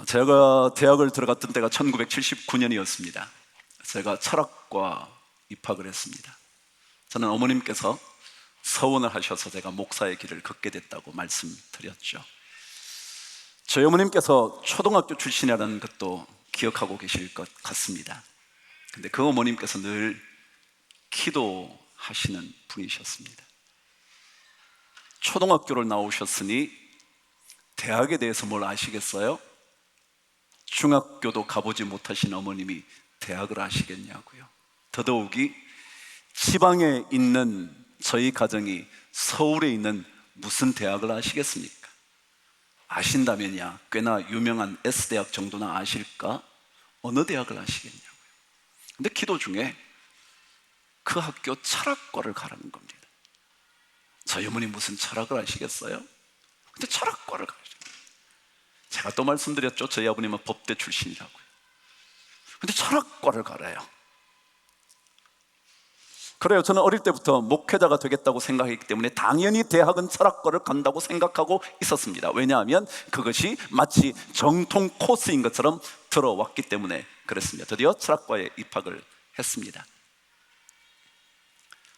제가 대학을 들어갔던 때가 1979년이었습니다. 제가 철학과 입학을 했습니다. 저는 어머님께서 서원을 하셔서 제가 목사의 길을 걷게 됐다고 말씀드렸죠. 저희 어머님께서 초등학교 출신이라는 것도 기억하고 계실 것 같습니다. 근데 그 어머님께서 늘 기도하시는 분이셨습니다. 초등학교를 나오셨으니 대학에 대해서 뭘 아시겠어요? 중학교도 가보지 못하신 어머님이 대학을 아시겠냐고요. 더더욱이 지방에 있는 저희 가정이 서울에 있는 무슨 대학을 아시겠습니까? 아신다면야 꽤나 유명한 S대학 정도나 아실까? 어느 대학을 아시겠냐고요. 근데 기도 중에 그 학교 철학과를 가라는 겁니다. 저희 어머니 무슨 철학을 아시겠어요? 근데 철학과를 가라는 겁니다. 제가 또 말씀드렸죠. 저희 아버님은 법대 출신이라고요. 근데 철학과를 가래요. 그래요. 저는 어릴 때부터 목회자가 되겠다고 생각했기 때문에 당연히 대학은 철학과를 간다고 생각하고 있었습니다. 왜냐하면 그것이 마치 정통 코스인 것처럼 들어왔기 때문에 그랬습니다. 드디어 철학과에 입학을 했습니다.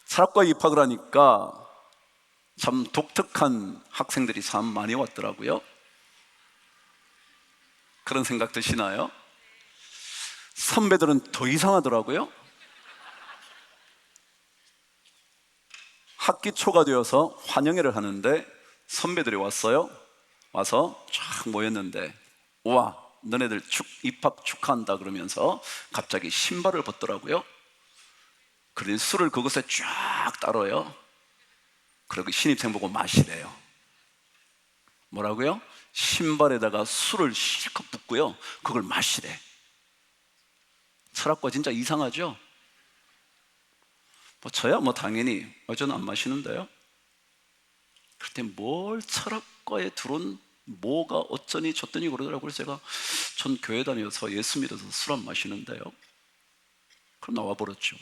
철학과에 입학을 하니까 참 독특한 학생들이 참 많이 왔더라고요. 그런 생각 드시나요? 선배들은 더 이상하더라고요. 학기 초가 되어서 환영회를 하는데 선배들이 왔어요. 와서 쫙 모였는데, 우와, 너네들 입학 축하한다 그러면서 갑자기 신발을 벗더라고요. 그러니 술을 그곳에 쫙 따라요. 그리고 신입생 보고 마시래요. 뭐라고요? 신발에다가 술을 실컷 붓고요, 그걸 마시래. 철학과 진짜 이상하죠? 저야 당연히 저는 안 마시는데요. 그때 뭘 철학과에 들어온 뭐가 어쩌니 저쩌니 그러더라고요. 제가 전 교회 다녀서 예수 믿어서 술 안 마시는데요. 그럼 나와버렸죠.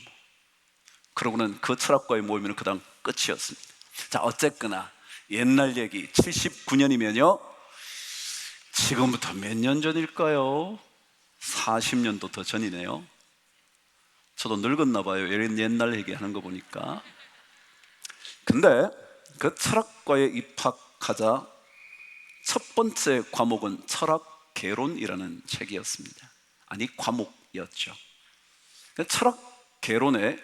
그러고는 그 철학과에 모이면 그다음 끝이었습니다. 자, 어쨌거나 옛날 얘기, 79년이면요 지금부터 몇 년 전일까요? 40년도 더 전이네요. 저도 늙었나 봐요, 옛날 얘기하는 거 보니까. 근데 그 철학과에 입학하자 첫 번째 과목은 철학개론이라는 책이었습니다. 아니, 과목이었죠. 철학개론에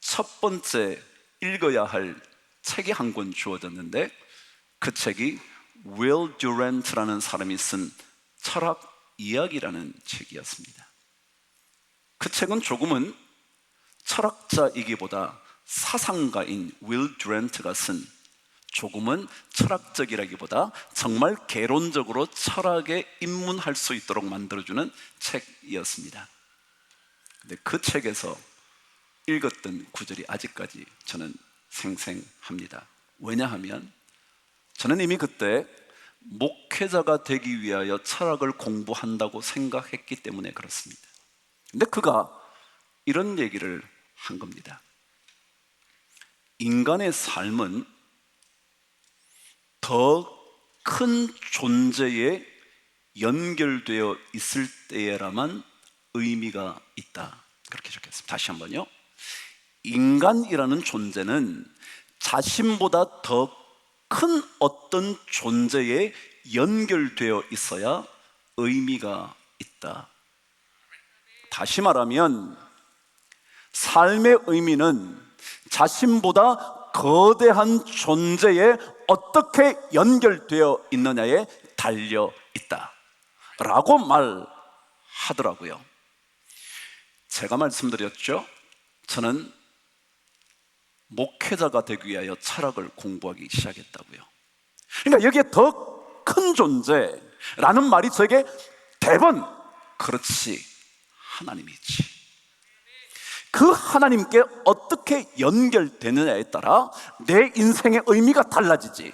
첫 번째 읽어야 할 책이 한 권 주어졌는데, 그 책이 윌 듀란트라는 사람이 쓴 철학 이야기라는 책이었습니다. 그 책은 조금은 철학자이기보다 사상가인 윌 듀란트가 쓴, 조금은 철학적이라기보다 정말 개론적으로 철학에 입문할 수 있도록 만들어주는 책이었습니다. 근데 그 책에서 읽었던 구절이 아직까지 저는 생생합니다. 왜냐하면 저는 이미 그때 목회자가 되기 위하여 철학을 공부한다고 생각했기 때문에 그렇습니다. 근데 그가 이런 얘기를 한 겁니다. 인간의 삶은 더 큰 존재에 연결되어 있을 때에라만 의미가 있다, 그렇게 적혔습니다. 다시 한번요. 인간이라는 존재는 자신보다 더 큰 어떤 존재에 연결되어 있어야 의미가 있다. 다시 말하면 삶의 의미는 자신보다 거대한 존재에 어떻게 연결되어 있느냐에 달려 있다 라고 말하더라고요. 제가 말씀드렸죠. 저는 목회자가 되기 위하여 철학을 공부하기 시작했다고요. 그러니까 여기에 더 큰 존재라는 말이 저에게 대번, 그렇지, 하나님이지, 그 하나님께 어떻게 연결되느냐에 따라 내 인생의 의미가 달라지지.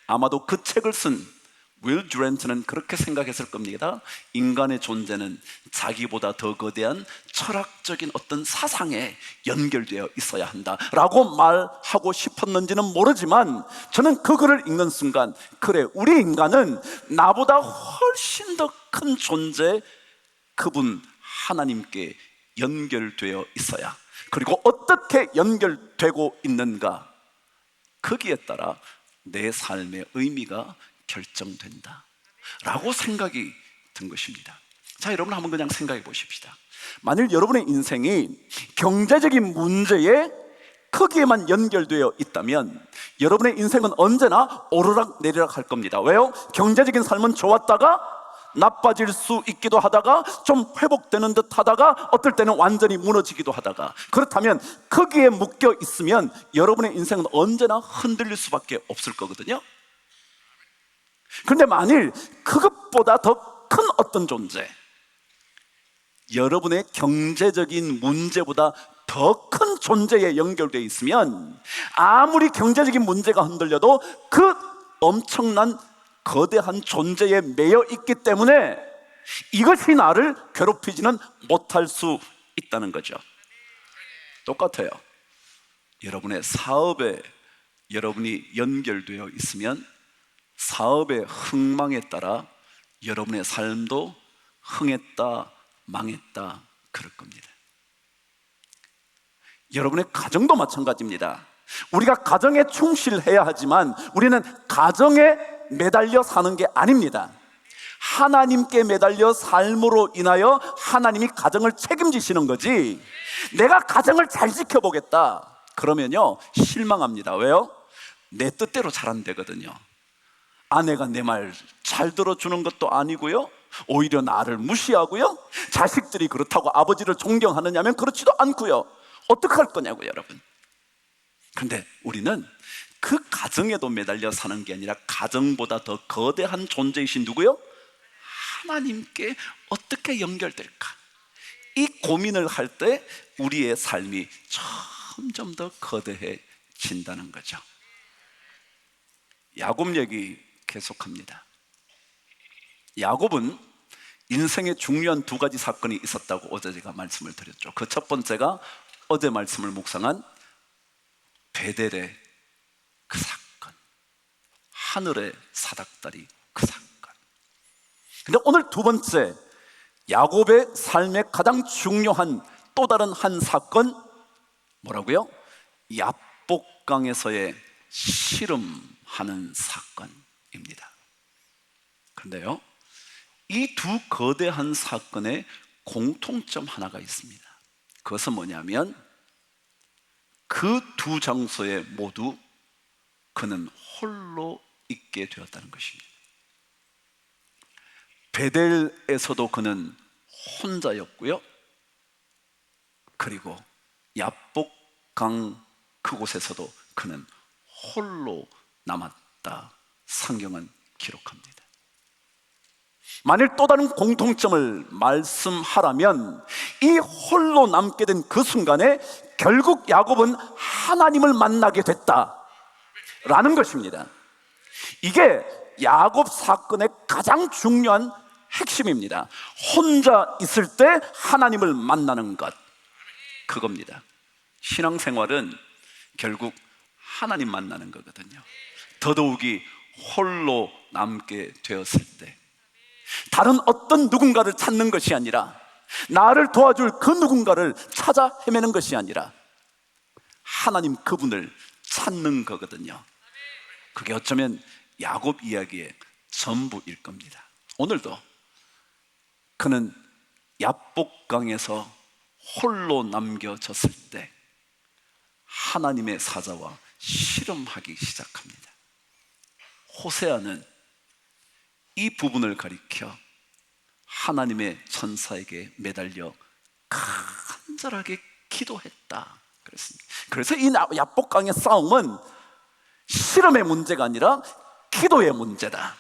아마도 그 책을 쓴 윌 듀란트는 그렇게 생각했을 겁니다. 인간의 존재는 자기보다 더 거대한 철학적인 어떤 사상에 연결되어 있어야 한다라고 말하고 싶었는지는 모르지만, 저는 그 글을 읽는 순간, 그래, 우리 인간은 나보다 훨씬 훨씬 더 큰 존재, 그분 하나님께 연결되어 있어야, 그리고 어떻게 연결되고 있는가, 거기에 따라 내 삶의 의미가 결정된다 라고 생각이 든 것입니다. 자, 여러분 한번 그냥 생각해 보십시다. 만일 여러분의 인생이 경제적인 문제에 크기에만 연결되어 있다면 여러분의 인생은 언제나 오르락 내리락 할 겁니다. 왜요? 경제적인 삶은 좋았다가 나빠질 수 있기도 하다가 좀 회복되는 듯 하다가 어떨 때는 완전히 무너지기도 하다가, 그렇다면 거기에 묶여 있으면 여러분의 인생은 언제나 흔들릴 수밖에 없을 거거든요. 그런데 만일 그것보다 더 큰 어떤 존재, 여러분의 경제적인 문제보다 더 큰 존재에 연결되어 있으면 아무리 경제적인 문제가 흔들려도 그 엄청난 거대한 존재에 매여 있기 때문에 이것이 나를 괴롭히지는 못할 수 있다는 거죠. 똑같아요. 여러분의 사업에 여러분이 연결되어 있으면 사업의 흥망에 따라 여러분의 삶도 흥했다 망했다 그럴 겁니다. 여러분의 가정도 마찬가지입니다. 우리가 가정에 충실해야 하지만 우리는 가정에 매달려 사는 게 아닙니다. 하나님께 매달려 삶으로 인하여 하나님이 가정을 책임지시는 거지, 내가 가정을 잘 지켜보겠다 그러면요 실망합니다. 왜요? 내 뜻대로 잘 안 되거든요. 아내가 내 말 잘 들어주는 것도 아니고요, 오히려 나를 무시하고요, 자식들이 그렇다고 아버지를 존경하느냐면 그렇지도 않고요. 어떻게 할 거냐고요, 여러분. 그런데 우리는 그 가정에도 매달려 사는 게 아니라 가정보다 더 거대한 존재이신 누구요? 하나님께 어떻게 연결될까, 이 고민을 할 때 우리의 삶이 점점 더 거대해진다는 거죠. 야곱 얘기 계속합니다. 야곱은 인생에 중요한 두 가지 사건이 있었다고 어제 제가 말씀을 드렸죠. 그 첫 번째가 어제 말씀을 묵상한 베델의 그 사건, 하늘의 사닥다리 그 사건. 근데 오늘 두 번째, 야곱의 삶의 가장 중요한 또 다른 한 사건, 뭐라고요? 야복강에서의 씨름하는 사건입니다. 그런데요, 이 두 거대한 사건에 공통점 하나가 있습니다. 그것은 뭐냐면 그 두 장소에 모두 그는 홀로 있게 되었다는 것입니다. 베델에서도 그는 혼자였고요, 그리고 야복강 그곳에서도 그는 홀로 남았다, 성경은 기록합니다. 만일 또 다른 공통점을 말씀하라면 이 홀로 남게 된 그 순간에 결국 야곱은 하나님을 만나게 됐다라는 것입니다. 이게 야곱 사건의 가장 중요한 핵심입니다. 혼자 있을 때 하나님을 만나는 것, 그겁니다. 신앙생활은 결국 하나님 만나는 거거든요. 더더욱이 홀로 남게 되었을 때 다른 어떤 누군가를 찾는 것이 아니라, 나를 도와줄 그 누군가를 찾아 헤매는 것이 아니라 하나님 그분을 찾는 거거든요. 그게 어쩌면 야곱 이야기의 전부일 겁니다. 오늘도 그는 야복강에서 홀로 남겨졌을 때 하나님의 사자와 씨름하기 시작합니다. 호세아는 이 부분을 가리켜 하나님의 천사에게 매달려 간절하게 기도했다 그랬습니다. 그래서 이 야복강의 싸움은 씨름의 문제가 아니라 기도의 문제다.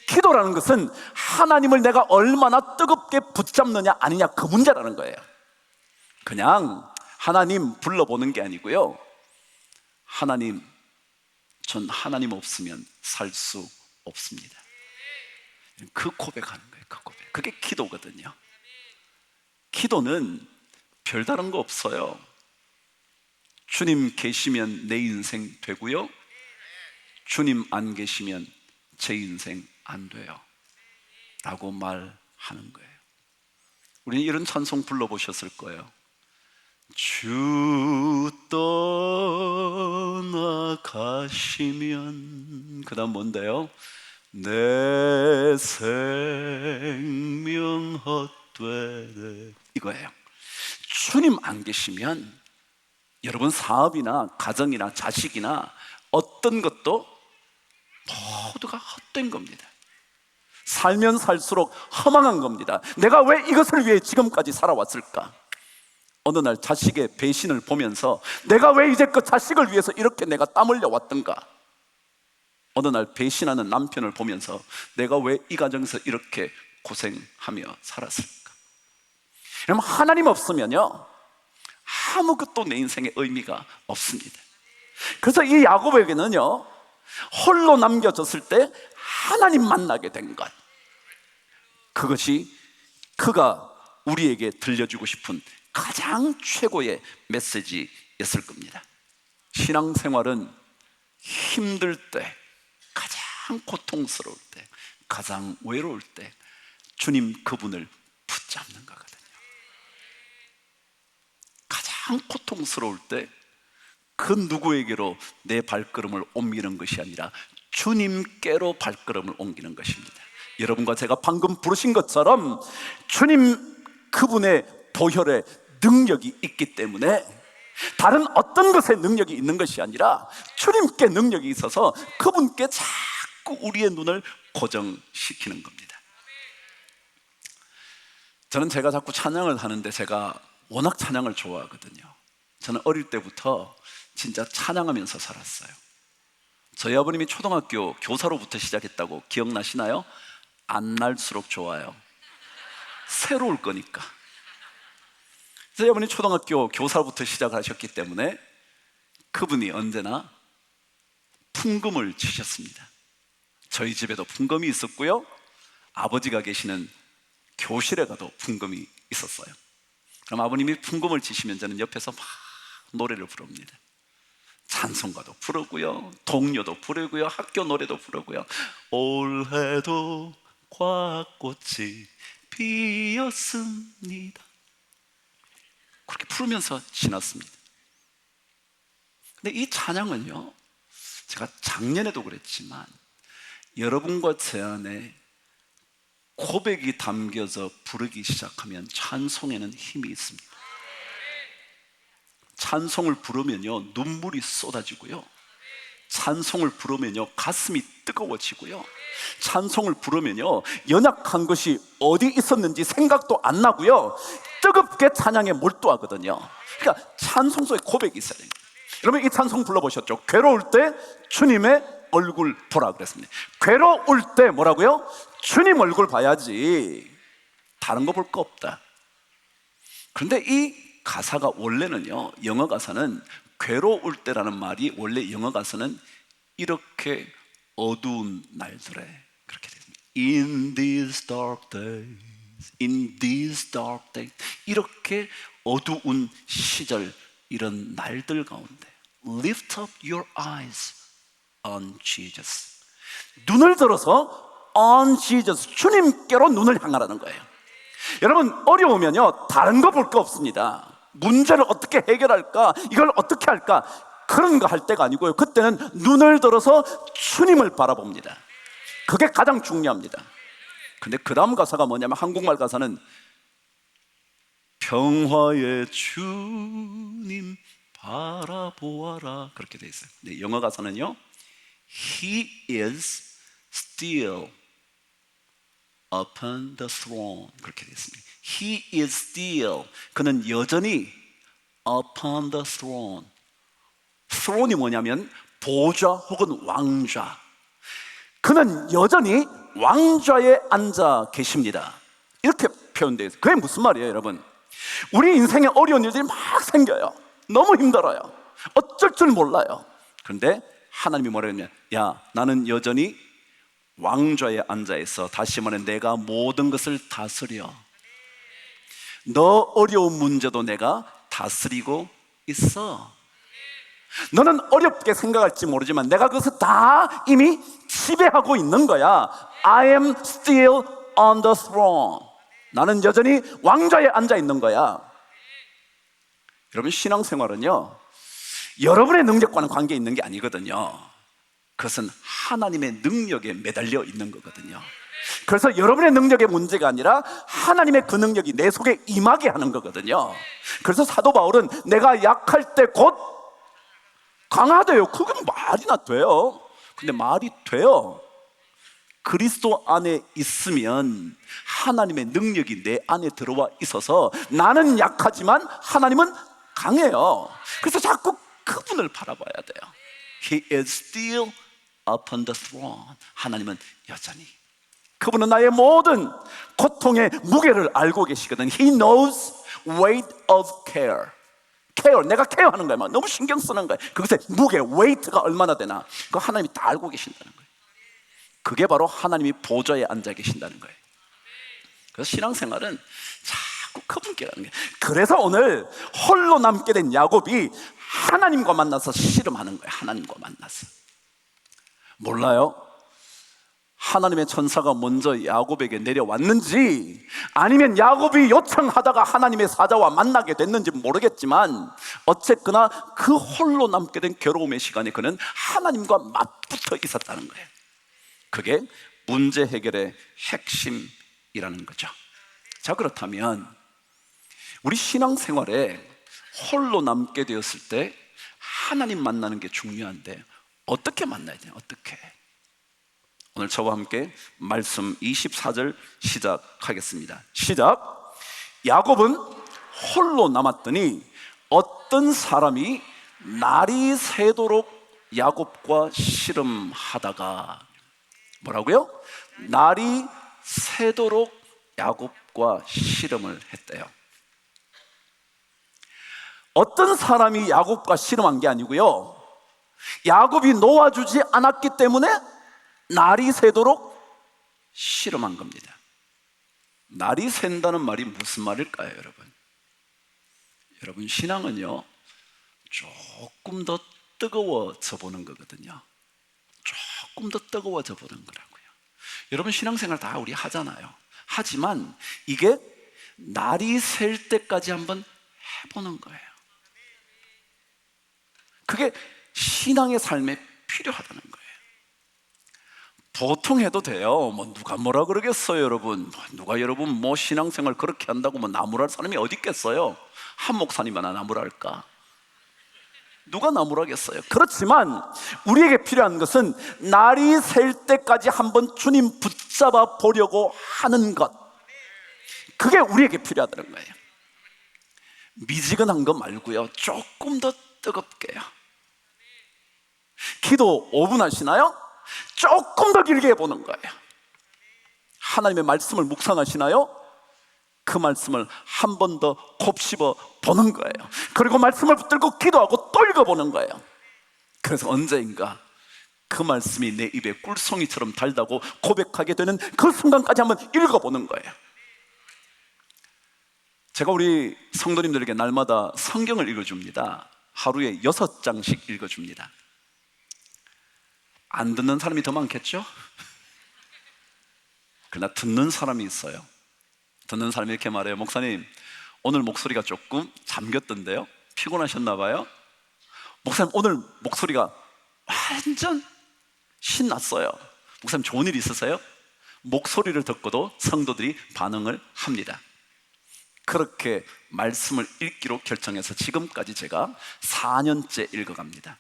기도라는 것은 하나님을 내가 얼마나 뜨겁게 붙잡느냐 아니냐, 그 문제라는 거예요. 그냥 하나님 불러보는 게 아니고요, 하나님, 전 하나님 없으면 살 수 없습니다. 그 고백하는 거예요. 그 고백. 그게 기도거든요. 기도는 별다른 거 없어요. 주님 계시면 내 인생 되고요, 주님 안 계시면 제 인생 안 돼요. 라고 말하는 거예요. 우리는 이런 찬송 불러보셨을 거예요. 주 떠나가시면, 그 다음 뭔데요? 내 생명 헛되네, 이거예요. 주님 안 계시면 여러분 사업이나 가정이나 자식이나 어떤 것도 모두가 헛된 겁니다. 살면 살수록 허망한 겁니다. 내가 왜 이것을 위해 지금까지 살아왔을까? 어느 날 자식의 배신을 보면서 내가 왜 이제껏 자식을 위해서 이렇게 내가 땀 흘려 왔던가? 어느 날 배신하는 남편을 보면서 내가 왜 이 가정에서 이렇게 고생하며 살았을까? 여러분, 하나님 없으면요 아무것도 내 인생에 의미가 없습니다. 그래서 이 야곱에게는요 홀로 남겨졌을 때 하나님 만나게 된 것, 그것이 그가 우리에게 들려주고 싶은 가장 최고의 메시지였을 겁니다. 신앙생활은 힘들 때, 가장 고통스러울 때, 가장 외로울 때 주님 그분을 붙잡는 거거든요. 가장 고통스러울 때 그 누구에게로 내 발걸음을 옮기는 것이 아니라 주님께로 발걸음을 옮기는 것입니다. 여러분과 제가 방금 부르신 것처럼 주님 그분의 보혈의 능력이 있기 때문에 다른 어떤 것에 능력이 있는 것이 아니라 주님께 능력이 있어서 그분께 자꾸 우리의 눈을 고정시키는 겁니다. 저는 제가 자꾸 찬양을 하는데 제가 워낙 찬양을 좋아하거든요. 저는 어릴 때부터 진짜 찬양하면서 살았어요. 저희 아버님이 초등학교 교사로부터 시작했다고 기억나시나요? 안 날수록 좋아요. 새로울 거니까. 저희 아버님 초등학교 교사부터 시작하셨기 때문에 그분이 언제나 풍금을 치셨습니다. 저희 집에도 풍금이 있었고요, 아버지가 계시는 교실에 가도 풍금이 있었어요. 그럼 아버님이 풍금을 치시면 저는 옆에서 막 노래를 부릅니다. 찬송가도 부르고요, 동요도 부르고요, 학교 노래도 부르고요. 올해도 과꽃이 피었습니다, 그렇게 부르면서 지났습니다. 근데 이 찬양은요, 제가 작년에도 그랬지만 여러분과 제 안에 고백이 담겨져 부르기 시작하면 찬송에는 힘이 있습니다. 찬송을 부르면요 눈물이 쏟아지고요, 찬송을 부르면요 가슴이 뜨거워지고요, 찬송을 부르면요 연약한 것이 어디 있었는지 생각도 안 나고요, 뜨겁게 찬양에 몰두하거든요. 그러니까 찬송 속에 고백이 있어야 됩니다. 여러분, 이 찬송 불러보셨죠? 괴로울 때 주님의 얼굴 보라 그랬습니다. 괴로울 때 뭐라고요? 주님 얼굴 봐야지, 다른 거 볼 거 없다. 그런데 이 가사가 원래는요, 영어 가사는 괴로울 때라는 말이 원래 영어 가사는 이렇게 어두운 날들에 그렇게 됩니다. In these dark days, in these dark days, 이렇게 어두운 시절, 이런 날들 가운데 Lift up your eyes on Jesus. 눈을 들어서 on Jesus, 주님께로 눈을 향하라는 거예요. 여러분, 어려우면요 다른 거 볼 거 없습니다. 문제를 어떻게 해결할까, 이걸 어떻게 할까, 그런 거 할 때가 아니고요, 그때는 눈을 들어서 주님을 바라봅니다. 그게 가장 중요합니다. 근데 그 다음 가사가 뭐냐면, 한국말 가사는 평화의 주님 바라보아라 그렇게 돼 있어요. 근데 영어 가사는요, He is still upon the throne 그렇게 돼 있습니다. He is still, 그는 여전히 upon the throne. throne이 뭐냐면 보좌 혹은 왕좌. 그는 여전히 왕좌에 앉아 계십니다. 이렇게 표현되어 있어요. 그게 무슨 말이에요, 여러분? 우리 인생에 어려운 일들이 막 생겨요. 너무 힘들어요. 어쩔 줄 몰라요. 그런데 하나님이 뭐라고 했냐? 야, 나는 여전히 왕좌에 앉아 있어. 다시 말해, 내가 모든 것을 다스려. 너 어려운 문제도 내가 다스리고 있어. 너는 어렵게 생각할지 모르지만 내가 그것을 다 이미 지배하고 있는 거야. I am still on the throne. 나는 여전히 왕좌에 앉아 있는 거야. 여러분, 신앙생활은요, 여러분의 능력과는 관계 있는 게 아니거든요. 그것은 하나님의 능력에 매달려 있는 거거든요. 그래서 여러분의 능력의 문제가 아니라 하나님의 그 능력이 내 속에 임하게 하는 거거든요. 그래서 사도 바울은 내가 약할 때 곧 강하대요. 그건 말이나 돼요. 근데 말이 돼요. 그리스도 안에 있으면 하나님의 능력이 내 안에 들어와 있어서 나는 약하지만 하나님은 강해요. 그래서 자꾸 그분을 바라봐야 돼요. He is still upon the throne. 하나님은 여전히, 그분은 나의 모든 고통의 무게를 알고 계시거든. He knows weight of care. care, 내가 케어하는 거야. 너무 신경 쓰는 거야. 그것의 무게, weight가 얼마나 되나, 그거 하나님이 다 알고 계신다는 거예요. 그게 바로 하나님이 보좌에 앉아 계신다는 거예요. 그래서 신앙생활은 자꾸 그분께 가는 거예요. 그래서 오늘 홀로 남게 된 야곱이 하나님과 만나서 씨름하는 거예요. 하나님과 만나서. 몰라요? 하나님의 천사가 먼저 야곱에게 내려왔는지, 아니면 야곱이 요청하다가 하나님의 사자와 만나게 됐는지 모르겠지만, 어쨌거나 그 홀로 남게 된 괴로움의 시간에 그는 하나님과 맞붙어 있었다는 거예요. 그게 문제 해결의 핵심이라는 거죠. 자, 그렇다면 우리 신앙생활에 홀로 남게 되었을 때 하나님 만나는 게 중요한데 어떻게 만나야 돼요? 어떻게? 오늘 저와 함께 말씀 24절 시작하겠습니다. 시작. 야곱은 홀로 남았더니 어떤 사람이 날이 새도록 야곱과 씨름하다가, 뭐라고요? 날이 새도록 야곱과 씨름을 했대요. 어떤 사람이 야곱과 씨름한 게 아니고요, 야곱이 놓아주지 않았기 때문에 날이 새도록 씨름한 겁니다. 날이 샌다는 말이 무슨 말일까요, 여러분? 여러분, 신앙은요, 조금 더 뜨거워져 보는 거거든요. 조금 더 뜨거워져 보는 거라고요. 여러분, 신앙생활 다 우리 하잖아요. 하지만 이게 날이 셀 때까지 한번 해보는 거예요. 그게 신앙의 삶에 필요하다는 거예요. 보통 해도 돼요. 누가 뭐라 그러겠어요, 여러분. 누가 여러분 신앙생활 그렇게 한다고 나무랄 사람이 어디 있겠어요? 한 목사님 하나 나무랄까? 누가 나무라겠어요? 그렇지만 우리에게 필요한 것은 날이 셀 때까지 한번 주님 붙잡아 보려고 하는 것, 그게 우리에게 필요하다는 거예요. 미지근한 거 말고요, 조금 더 뜨겁게요. 기도 5분 하시나요? 조금 더 길게 해보는 거예요. 하나님의 말씀을 묵상하시나요? 그 말씀을 한 번 더 곱씹어 보는 거예요. 그리고 말씀을 붙들고 기도하고 또 읽어보는 거예요. 그래서 언제인가 그 말씀이 내 입에 꿀송이처럼 달다고 고백하게 되는 그 순간까지 한번 읽어보는 거예요. 제가 우리 성도님들에게 날마다 성경을 읽어줍니다. 하루에 6장씩 읽어줍니다. 안 듣는 사람이 더 많겠죠? 그러나 듣는 사람이 있어요. 듣는 사람이 이렇게 말해요. 목사님, 오늘 목소리가 조금 잠겼던데요? 피곤하셨나 봐요? 목사님, 오늘 목소리가 완전 신났어요. 목사님, 좋은 일 있으세요? 목소리를 듣고도 성도들이 반응을 합니다. 그렇게 말씀을 읽기로 결정해서 지금까지 제가 4년째 읽어갑니다.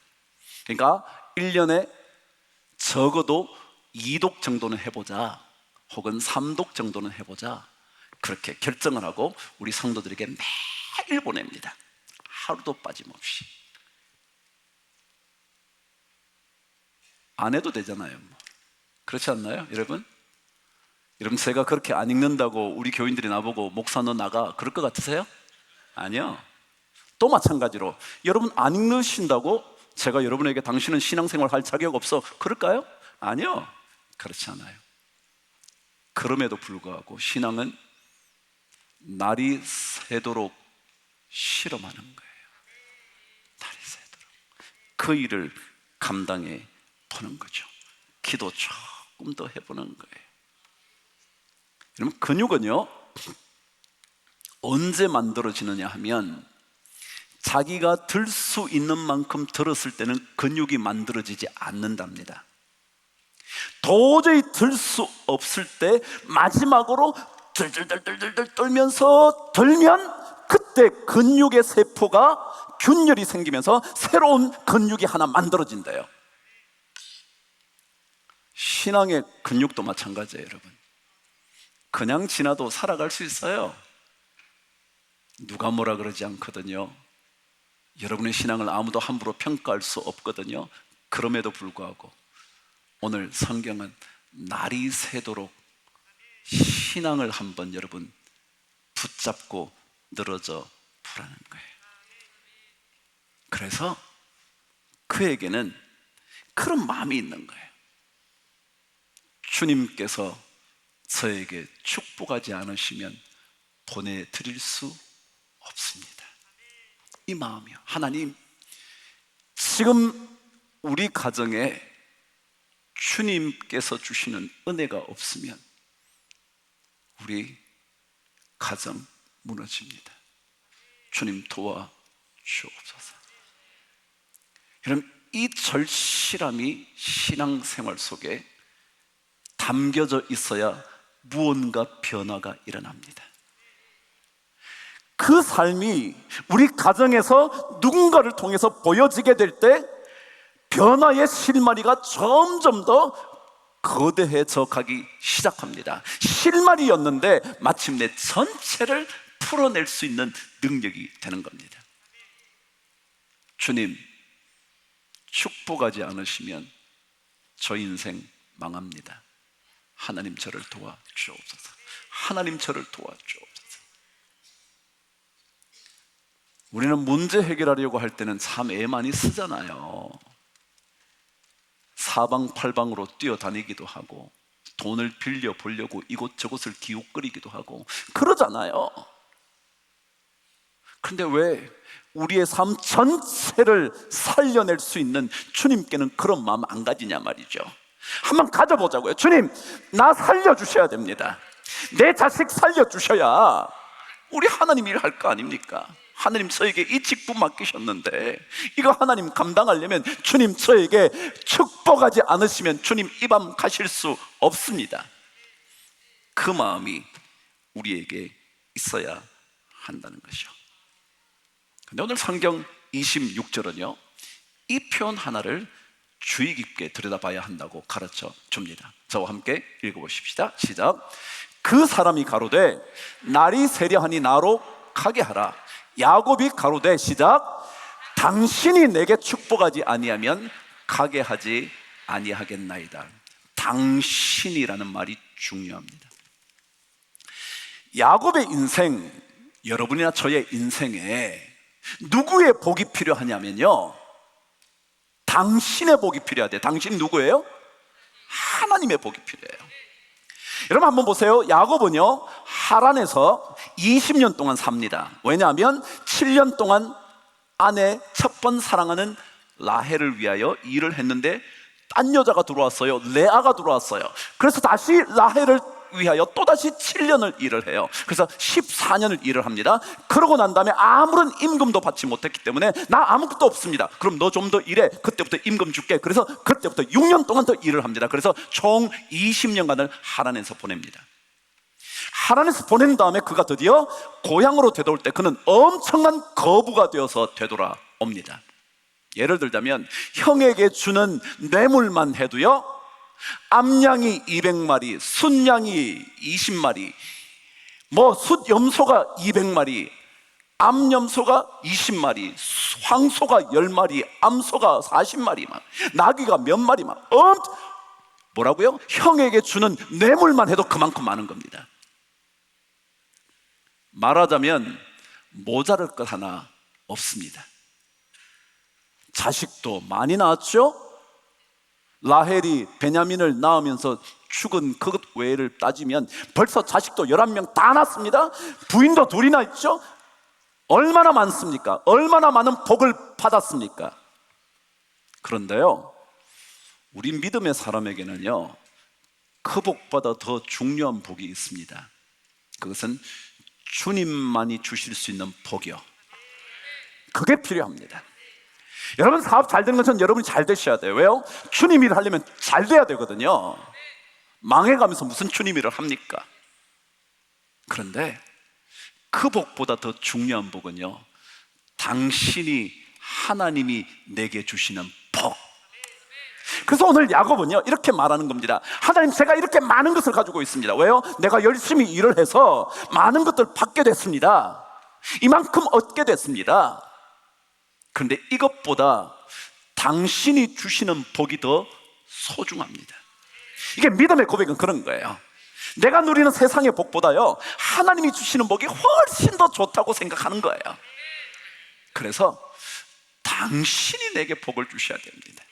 그러니까 1년에 적어도 2독 정도는 해보자, 혹은 3독 정도는 해보자, 그렇게 결정을 하고 우리 성도들에게 매일 보냅니다. 하루도 빠짐없이. 안 해도 되잖아요. 그렇지 않나요, 여러분? 여러분, 제가 그렇게 안 읽는다고 우리 교인들이 나보고 목사 너 나가 그럴 것 같으세요? 아니요. 또 마찬가지로 여러분 안 읽으신다고 제가 여러분에게 당신은 신앙생활 할 자격 없어 그럴까요? 아니요. 그렇지 않아요. 그럼에도 불구하고 신앙은 날이 새도록 실험하는 거예요. 날이 새도록 그 일을 감당해 보는 거죠. 기도 조금 더 해보는 거예요. 여러분, 근육은요 언제 만들어지느냐 하면 자기가 들 수 있는 만큼 들었을 때는 근육이 만들어지지 않는답니다. 도저히 들 수 없을 때 마지막으로 들들들들들 떨면서 들면 그때 근육의 세포가 균열이 생기면서 새로운 근육이 하나 만들어진대요. 신앙의 근육도 마찬가지예요, 여러분. 그냥 지나도 살아갈 수 있어요. 누가 뭐라 그러지 않거든요. 여러분의 신앙을 아무도 함부로 평가할 수 없거든요. 그럼에도 불구하고 오늘 성경은 날이 새도록 신앙을 한번 여러분 붙잡고 늘어져 보라는 거예요. 그래서 그에게는 그런 마음이 있는 거예요. 주님께서 저에게 축복하지 않으시면 보내드릴 수 없습니다. 이 마음이요. 하나님, 지금 우리 가정에 주님께서 주시는 은혜가 없으면 우리 가정 무너집니다. 주님 도와주옵소서. 여러분, 이 절실함이 신앙생활 속에 담겨져 있어야 무언가 변화가 일어납니다. 그 삶이 우리 가정에서 누군가를 통해서 보여지게 될 때 변화의 실마리가 점점 더 거대해져 가기 시작합니다. 실마리였는데 마침내 전체를 풀어낼 수 있는 능력이 되는 겁니다. 주님, 축복하지 않으시면 저 인생 망합니다. 하나님 저를 도와주옵소서. 하나님 저를 도와주옵소서. 우리는 문제 해결하려고 할 때는 참 애 많이 쓰잖아요. 사방팔방으로 뛰어다니기도 하고 돈을 빌려 보려고 이곳저곳을 기웃거리기도 하고 그러잖아요. 그런데 왜 우리의 삶 전체를 살려낼 수 있는 주님께는 그런 마음 안 가지냐 말이죠. 한번 가져보자고요. 주님, 나 살려주셔야 됩니다. 내 자식 살려주셔야 우리 하나님 일할 거 아닙니까? 하나님 저에게 이 직분 맡기셨는데 이거 하나님 감당하려면 주님 저에게 축복하지 않으시면 주님 이 밤 가실 수 없습니다. 그 마음이 우리에게 있어야 한다는 것이죠. 근데 오늘 성경 26절은요 이 표현 하나를 주의 깊게 들여다봐야 한다고 가르쳐 줍니다. 저와 함께 읽어보십시다. 시작. 그 사람이 가로되 날이 세려하니 나로 가게 하라. 야곱이 가로되 시작. 당신이 내게 축복하지 아니하면 가게 하지 아니하겠나이다. 당신이라는 말이 중요합니다. 야곱의 인생, 여러분이나 저의 인생에 누구의 복이 필요하냐면요 당신의 복이 필요하대요. 당신 누구예요? 하나님의 복이 필요해요. 여러분 한번 보세요. 야곱은요 하란에서 20년 동안 삽니다. 왜냐하면 7년 동안 아내 첫 번 사랑하는 라헬을 위하여 일을 했는데 딴 여자가 들어왔어요. 레아가 들어왔어요. 그래서 다시 라헬을 위하여 또다시 7년을 일을 해요. 그래서 14년을 일을 합니다. 그러고 난 다음에 아무런 임금도 받지 못했기 때문에 나 아무것도 없습니다. 그럼 너 좀 더 일해. 그때부터 임금 줄게. 그래서 그때부터 6년 동안 더 일을 합니다. 그래서 총 20년간을 하란에서 보냅니다. 하란에서 보낸 다음에 그가 드디어 고향으로 되돌 때 그는 엄청난 거부가 되어서 되돌아옵니다. 예를 들자면 형에게 주는 뇌물만 해도요 암양이 200마리, 순양이 20마리, 숫염소가 200마리, 암염소가 20마리, 황소가 10마리, 암소가 40마리, 나귀가 몇 마리, 뭐라고요? 형에게 주는 뇌물만 해도 그만큼 많은 겁니다. 말하자면 모자랄 것 하나 없습니다. 자식도 많이 낳았죠? 라헬이 베냐민을 낳으면서 죽은 그것 외를 따지면 벌써 자식도 11명 다 낳았습니다. 부인도 둘이나 있죠? 얼마나 많습니까? 얼마나 많은 복을 받았습니까? 그런데요 우리 믿음의 사람에게는요 그 복보다 더 중요한 복이 있습니다. 그것은 주님만이 주실 수 있는 복이요, 그게 필요합니다. 여러분 사업 잘 되는 것은 여러분이 잘 되셔야 돼요. 왜요? 주님 일을 하려면 잘 돼야 되거든요. 망해가면서 무슨 주님 일을 합니까? 그런데 그 복보다 더 중요한 복은요, 당신이 하나님이 내게 주시는 복. 그래서 오늘 야곱은요 이렇게 말하는 겁니다. 하나님, 제가 이렇게 많은 것을 가지고 있습니다. 왜요? 내가 열심히 일을 해서 많은 것들 받게 됐습니다. 이만큼 얻게 됐습니다. 그런데 이것보다 당신이 주시는 복이 더 소중합니다. 이게 믿음의 고백은 그런 거예요. 내가 누리는 세상의 복보다요 하나님이 주시는 복이 훨씬 더 좋다고 생각하는 거예요. 그래서 당신이 내게 복을 주셔야 됩니다.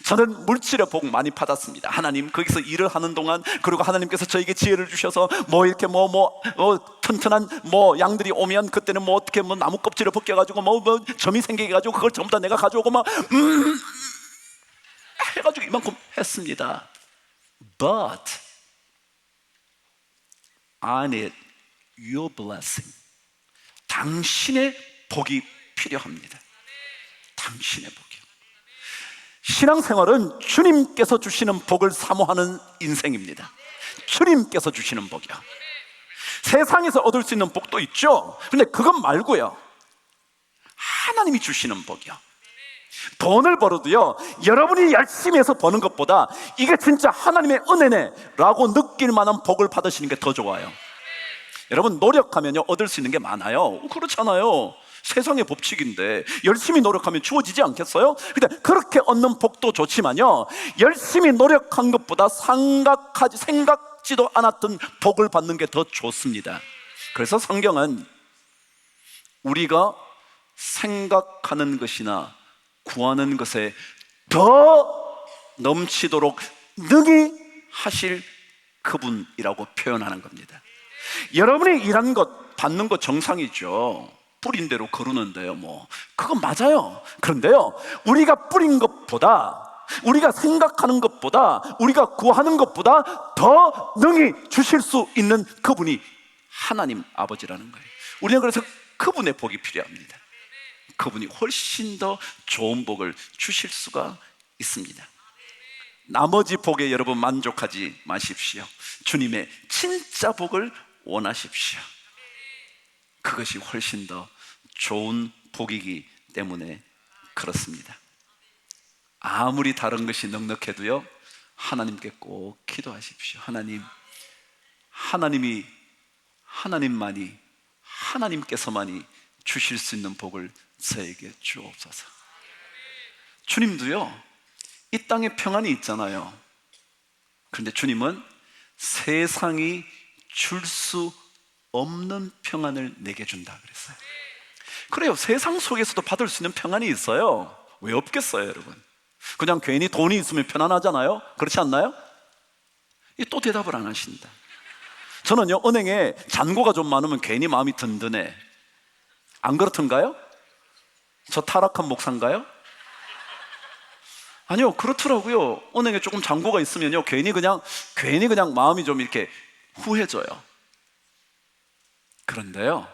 저는 물질의 복 많이 받았습니다. 하나님 거기서 일을 하는 동안, 그리고 하나님께서 저에게 지혜를 주셔서 이렇게 튼튼한 양들이 오면 그때는 어떻게 나무 껍질을 벗겨가지고 점이 생겨가지고 그걸 전부 다 내가 가져오고 해가지고 이만큼 했습니다. But I need your blessing. 당신의 복이 필요합니다. 당신의 복이요. 신앙생활은 주님께서 주시는 복을 사모하는 인생입니다. 주님께서 주시는 복이요. 세상에서 얻을 수 있는 복도 있죠. 근데 그것 말고요, 하나님이 주시는 복이요. 돈을 벌어도요 여러분이 열심히 해서 버는 것보다 이게 진짜 하나님의 은혜네 라고 느낄 만한 복을 받으시는 게 더 좋아요. 여러분 노력하면요 얻을 수 있는 게 많아요. 그렇잖아요. 세상의 법칙인데 열심히 노력하면 주어지지 않겠어요? 근데 그렇게 얻는 복도 좋지만요, 열심히 노력한 것보다 생각지도 않았던 복을 받는 게 더 좋습니다. 그래서 성경은 우리가 생각하는 것이나 구하는 것에 더 넘치도록 능히 하실 그분이라고 표현하는 겁니다. 여러분이 일한 것, 받는 것 정상이죠. 뿌린 대로 거르는데요 그건 맞아요. 그런데요 우리가 뿌린 것보다, 우리가 생각하는 것보다, 우리가 구하는 것보다 더 능히 주실 수 있는 그분이 하나님 아버지라는 거예요. 우리는 그래서 그분의 복이 필요합니다. 그분이 훨씬 더 좋은 복을 주실 수가 있습니다. 나머지 복에 여러분 만족하지 마십시오. 주님의 진짜 복을 원하십시오. 그것이 훨씬 더 좋은 복이기 때문에 그렇습니다. 아무리 다른 것이 넉넉해도요 하나님께 꼭 기도하십시오. 하나님만이, 하나님께서만이 주실 수 있는 복을 저에게 주옵소서. 주님도요 이 땅에 평안이 있잖아요. 그런데 주님은 세상이 줄 수 없는 평안을 내게 준다 그랬어요. 그래요. 세상 속에서도 받을 수 있는 평안이 있어요. 왜 없겠어요 여러분? 그냥 괜히 돈이 있으면 편안하잖아요. 그렇지 않나요? 또 대답을 안 하신다. 저는요 은행에 잔고가 좀 많으면 괜히 마음이 든든해. 안 그렇던가요? 저 타락한 목사인가요? 아니요, 그렇더라고요. 은행에 조금 잔고가 있으면요 괜히 그냥 마음이 좀 이렇게 후해져요. 그런데요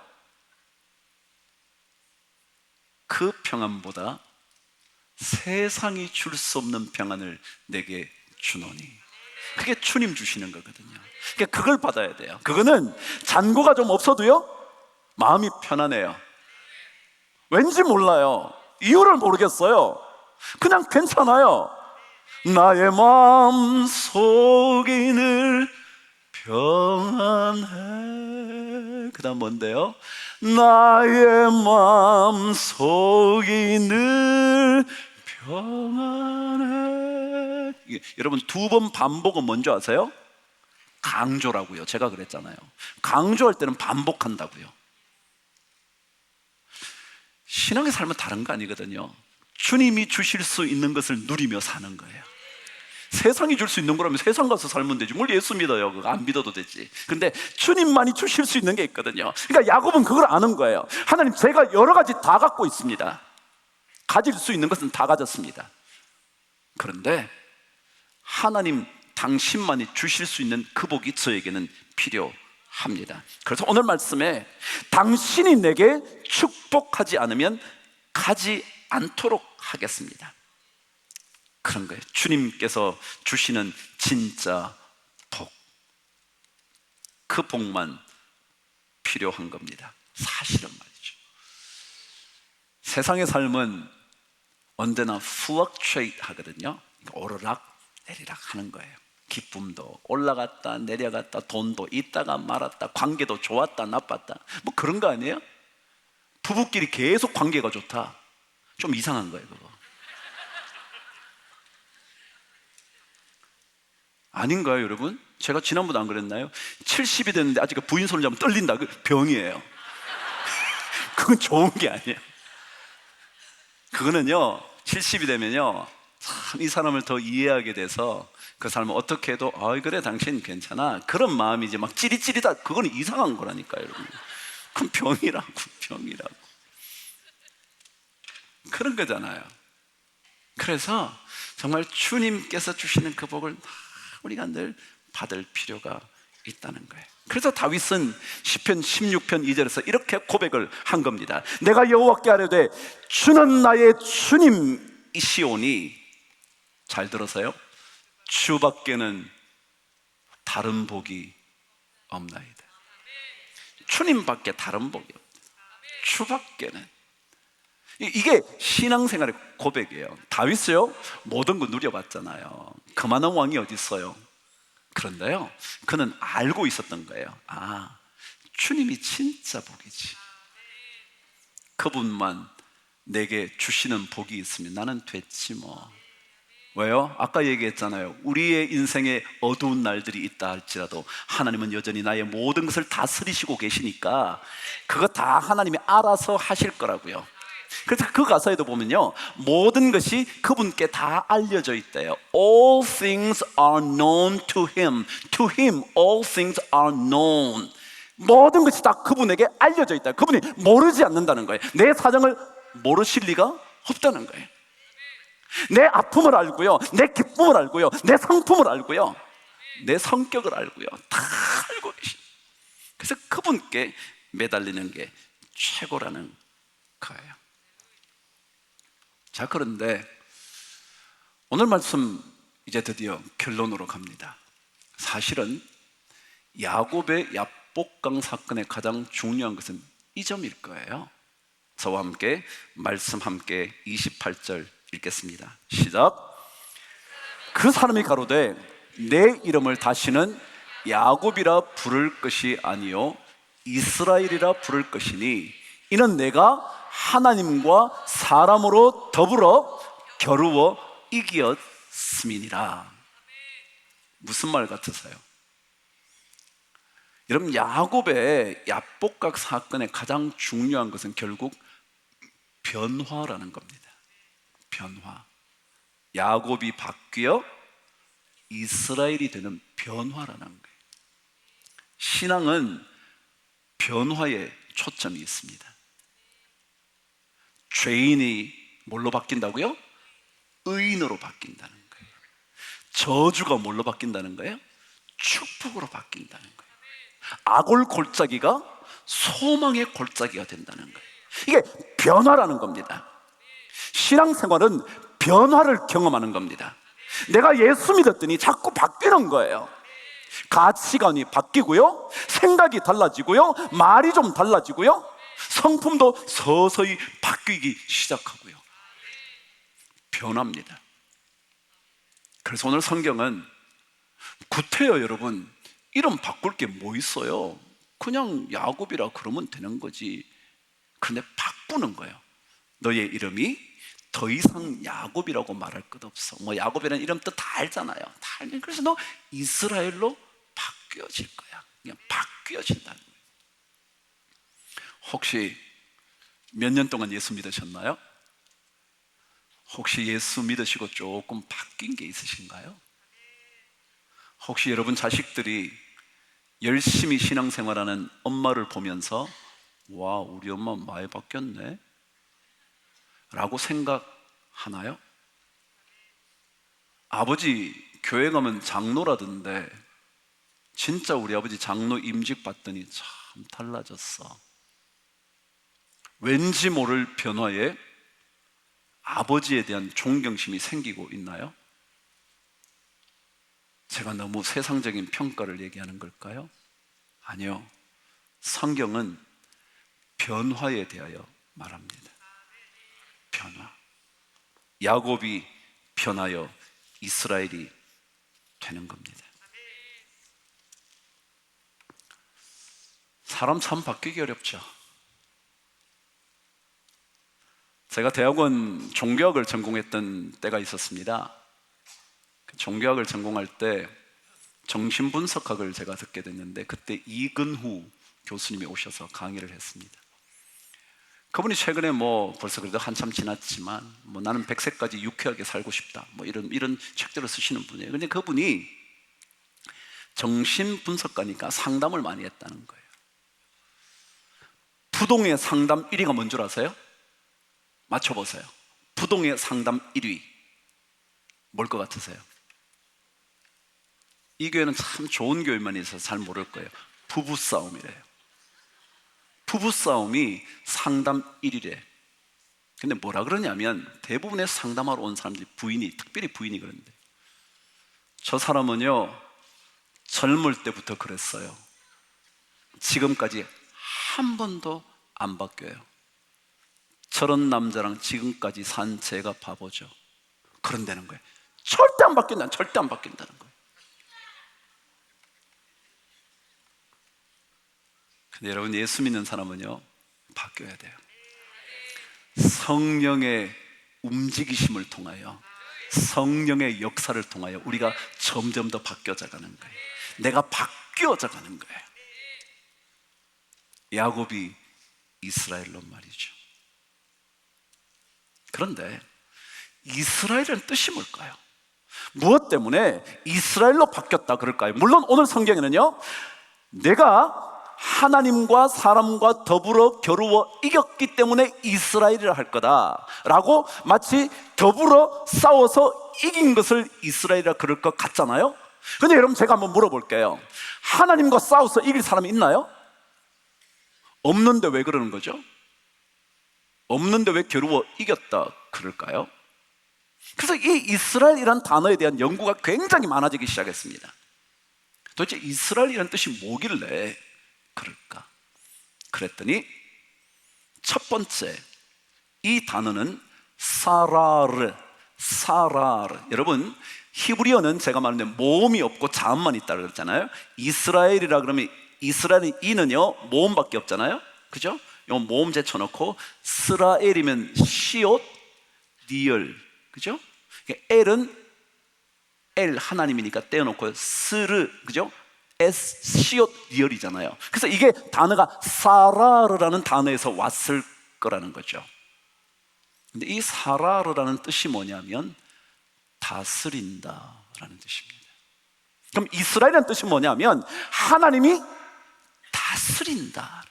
그 평안보다 세상이 줄 수 없는 평안을 내게 주노니, 그게 주님 주시는 거거든요. 그러니까 그걸 받아야 돼요. 그거는 잔고가 좀 없어도요 마음이 편안해요. 왠지 몰라요. 이유를 모르겠어요. 그냥 괜찮아요. 나의 마음 속이 늘 평안해. 그 다음 뭔데요? 나의 마음 속이 늘 평안해. 여러분 두 번 반복은 뭔지 아세요? 강조라고요. 제가 그랬잖아요. 강조할 때는 반복한다고요. 신앙의 삶은 다른 거 아니거든요. 주님이 주실 수 있는 것을 누리며 사는 거예요. 세상이 줄 수 있는 거라면 세상 가서 살면 되지. 뭘 예수 믿어요. 그거 안 믿어도 되지. 근데 주님만이 주실 수 있는 게 있거든요. 그러니까 야곱은 그걸 아는 거예요. 하나님, 제가 여러 가지 다 갖고 있습니다. 가질 수 있는 것은 다 가졌습니다. 그런데 하나님 당신만이 주실 수 있는 그 복이 저에게는 필요합니다. 그래서 오늘 말씀에 당신이 내게 축복하지 않으면 가지 않도록 하겠습니다. 그런 거예요. 주님께서 주시는 진짜 복, 그 복만 필요한 겁니다. 사실은 말이죠. 세상의 삶은 언제나 fluctuate 하거든요. 오르락 내리락 하는 거예요. 기쁨도 올라갔다 내려갔다, 돈도 있다가 말았다, 관계도 좋았다 나빴다, 뭐 그런 거 아니에요? 부부끼리 계속 관계가 좋다, 좀 이상한 거예요. 그거 아닌가요 여러분? 제가 지난번도 안 그랬나요? 70이 됐는데 아직 부인 손을 잡으면 떨린다, 그 병이에요. 그건 좋은 게 아니에요. 그거는요 70이 되면요 참 이 사람을 더 이해하게 돼서 그 사람은 어떻게 해도 그래 당신 괜찮아, 그런 마음이지 막 찌릿찌릿하, 그건 이상한 거라니까요 여러분. 그건 병이라고 그런 거잖아요. 그래서 정말 주님께서 주시는 그 복을 우리가 늘 받을 필요가 있다는 거예요. 그래서 다윗은 시편 16편 2절에서 이렇게 고백을 한 겁니다. 내가 여호와께 아뢰되 주는 나의 주님이시오니, 잘 들어서요, 주밖에는 다른 복이 없나이다. 주님밖에 다른 복이 없다. 주밖에는. 이게 신앙생활의 고백이에요. 다윗이요 모든 거 누려봤잖아요. 그만한 왕이 어디 있어요? 그런데요 그는 알고 있었던 거예요. 주님이 진짜 복이지, 그분만 내게 주시는 복이 있으면 나는 됐지 뭐. 왜요? 아까 얘기했잖아요. 우리의 인생에 어두운 날들이 있다 할지라도 하나님은 여전히 나의 모든 것을 다스리시고 계시니까 그거 다 하나님이 알아서 하실 거라고요. 그래서 그 가사에도 보면요 모든 것이 그분께 다 알려져 있대요. All things are known to him. To him all things are known. 모든 것이 다 그분에게 알려져 있다. 그분이 모르지 않는다는 거예요. 내 사정을 모르실 리가 없다는 거예요. 내 아픔을 알고요, 내 기쁨을 알고요, 내 상품을 알고요, 내 성격을 알고요, 다 알고 계십니다. 그래서 그분께 매달리는 게 최고라는 거예요. 자, 그런데 오늘 말씀 이제 드디어 결론으로 갑니다. 사실은 야곱의 야복강 사건의 가장 중요한 것은 이 점일 거예요. 저와 함께 말씀 함께 28절 읽겠습니다. 시작. 그 사람이 가로되 내 이름을 다시는 야곱이라 부를 것이 아니요 이스라엘이라 부를 것이니 이는 내가 하나님과 사람으로 더불어 겨루어 이기었음이니라. 무슨 말 같으세요? 여러분, 야곱의 야복각 사건의 가장 중요한 것은 결국 변화라는 겁니다. 변화. 야곱이 바뀌어 이스라엘이 되는 변화라는 거예요. 신앙은 변화에 초점이 있습니다. 죄인이 뭘로 바뀐다고요? 의인으로 바뀐다는 거예요. 저주가 뭘로 바뀐다는 거예요? 축복으로 바뀐다는 거예요. 악올 골짜기가 소망의 골짜기가 된다는 거예요. 이게 변화라는 겁니다. 신앙생활은 변화를 경험하는 겁니다. 내가 예수 믿었더니 자꾸 바뀌는 거예요. 가치관이 바뀌고요, 생각이 달라지고요, 말이 좀 달라지고요, 성품도 서서히 바뀌기 시작하고요. 변합니다. 그래서 오늘 성경은 구태여 여러분, 이름 바꿀 게 뭐 있어요? 그냥 야곱이라 그러면 되는 거지. 그런데 바꾸는 거예요. 너의 이름이 더 이상 야곱이라고 말할 것 없어. 뭐 야곱이라는 이름 뜻 다 알잖아요. 다 알면 그래서 너 이스라엘로 바뀌어질 거야. 그냥 바뀌어진다는 거예요. 혹시 몇 년 동안 예수 믿으셨나요? 혹시 예수 믿으시고 조금 바뀐 게 있으신가요? 혹시 여러분 자식들이 열심히 신앙생활하는 엄마를 보면서 와, 우리 엄마 많이 바뀌었네 라고 생각하나요? 아버지 교회 가면 장로라던데 진짜 우리 아버지 장로 임직 받더니 참 달라졌어. 왠지 모를 변화에 아버지에 대한 존경심이 생기고 있나요? 제가 너무 세상적인 평가를 얘기하는 걸까요? 아니요. 성경은 변화에 대하여 말합니다. 변화. 야곱이 변하여 이스라엘이 되는 겁니다. 사람 참 바뀌기 어렵죠. 제가 대학원 종교학을 전공했던 때가 있었습니다. 종교학을 전공할 때 정신분석학을 제가 듣게 됐는데, 그때 이근후 교수님이 오셔서 강의를 했습니다. 그분이 최근에 벌써 그래도 한참 지났지만 나는 100세까지 유쾌하게 살고 싶다 이런 책들을 쓰시는 분이에요. 근데 그분이 정신분석가니까 상담을 많이 했다는 거예요. 부동의 상담 1위가 뭔 줄 아세요? 맞춰보세요. 부동의 상담 1위 뭘 것 같으세요? 이 교회는 참 좋은 교회만 있어서 잘 모를 거예요. 부부싸움이래요. 부부싸움이 상담 1위래. 근데 뭐라 그러냐면 대부분의 상담하러 온 사람들이 특별히 부인이 그런데, 저 사람은요 젊을 때부터 그랬어요. 지금까지 한 번도 안 바뀌어요. 저런 남자랑 지금까지 산 제가 바보죠. 그런다는 거예요. 절대 안 바뀐다. 절대 안 바뀐다는 거예요. 근데 여러분, 예수 믿는 사람은요 바뀌어야 돼요. 성령의 움직이심을 통하여, 성령의 역사를 통하여 우리가 점점 더 바뀌어져 가는 거예요. 내가 바뀌어져 가는 거예요. 야곱이 이스라엘로 말이죠. 그런데 이스라엘은 뜻이 뭘까요? 무엇 때문에 이스라엘로 바뀌었다 그럴까요? 물론 오늘 성경에는요 내가 하나님과 사람과 더불어 겨루어 이겼기 때문에 이스라엘이라 할 거다라고, 마치 더불어 싸워서 이긴 것을 이스라엘이라 그럴 것 같잖아요. 근데 여러분, 제가 한번 물어볼게요. 하나님과 싸워서 이길 사람이 있나요? 없는데 왜 그러는 거죠? 없는데 왜 겨루어 이겼다 그럴까요? 그래서 이 이스라엘이라는 단어에 대한 연구가 굉장히 많아지기 시작했습니다. 도대체 이스라엘이라는 뜻이 뭐길래 그럴까? 그랬더니 첫 번째, 이 단어는 사라르. 여러분, 히브리어는 제가 말하는 모음이 없고 자음만 있다고 그랬잖아요. 이스라엘이라 그러면 이스라엘의 이는요 모음밖에 없잖아요. 그죠? 요 모음 제쳐놓고 스라엘이면 시옷, 리얼, 그죠? 엘은 엘 하나님이니까 떼어놓고 스르, 그죠? S 시옷 리얼이잖아요. 그래서 이게 단어가 사라르라는 단어에서 왔을 거라는 거죠. 근데 이 사라르라는 뜻이 뭐냐면 다스린다라는 뜻입니다. 그럼 이스라엘이라는 뜻이 뭐냐면 하나님이 다스린다.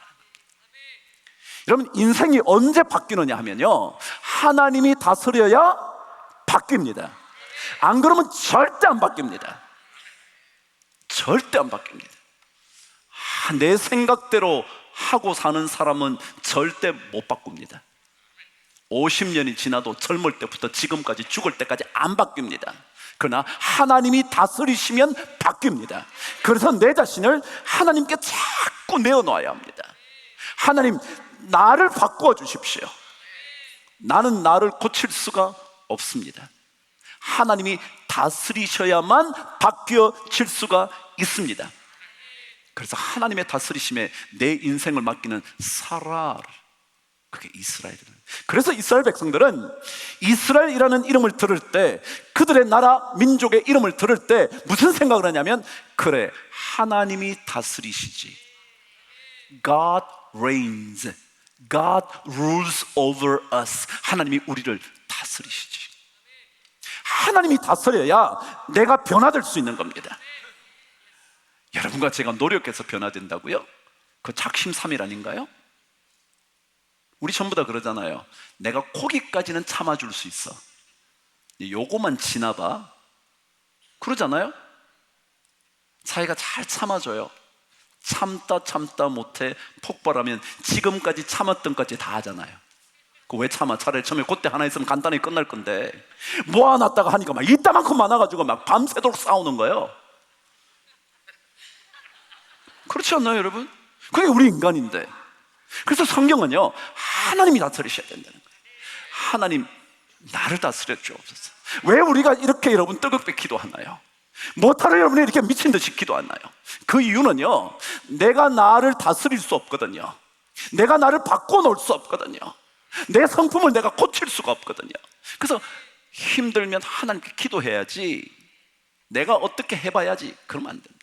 여러분, 인생이 언제 바뀌느냐 하면요 하나님이 다스려야 바뀝니다. 안 그러면 절대 안 바뀝니다. 절대 안 바뀝니다. 내 생각대로 하고 사는 사람은 절대 못 바꿉니다. 50년이 지나도 젊을 때부터 지금까지 죽을 때까지 안 바뀝니다. 그러나 하나님이 다스리시면 바뀝니다. 그래서 내 자신을 하나님께 자꾸 내어놓아야 합니다. 하나님, 나를 바꾸어 주십시오. 나는 나를 고칠 수가 없습니다. 하나님이 다스리셔야만 바뀌어질 수가 있습니다. 그래서 하나님의 다스리심에 내 인생을 맡기는 사라를, 그게 이스라엘이에요. 그래서 이스라엘 백성들은 이스라엘이라는 이름을 들을 때, 그들의 나라 민족의 이름을 들을 때 무슨 생각을 하냐면, 그래, 하나님이 다스리시지. God reigns. God rules over us. 하나님이 우리를 다스리시지. 하나님이 다스려야 내가 변화될 수 있는 겁니다. 여러분과 제가 노력해서 변화된다고요? 그 작심삼일 아닌가요? 우리 전부 다 그러잖아요. 내가 거기까지는 참아줄 수 있어. 요거만 지나봐. 그러잖아요? 자기가 잘 참아줘요. 참다 못해 폭발하면 지금까지 참았던 것까지 다 하잖아요. 그 왜 참아? 차라리 처음에 그때 하나 있으면 간단히 끝날 건데 모아놨다가 하니까 막 이따만큼 많아가지고 막 밤새도록 싸우는 거예요. 그렇지 않나요, 여러분? 그게 우리 인간인데. 그래서 성경은요, 하나님이 다스리셔야 된다는 거예요. 하나님, 나를 다스려 주옵소서. 왜 우리가 이렇게 여러분 뜨겁게 기도하나요? 못하는 여러분이 이렇게 미친 듯이 기도하나요? 그 이유는요, 내가 나를 다스릴 수 없거든요. 내가 나를 바꿔놓을 수 없거든요. 내 성품을 내가 고칠 수가 없거든요. 그래서 힘들면 하나님께 기도해야지, 내가 어떻게 해봐야지, 그러면 안 됩니다.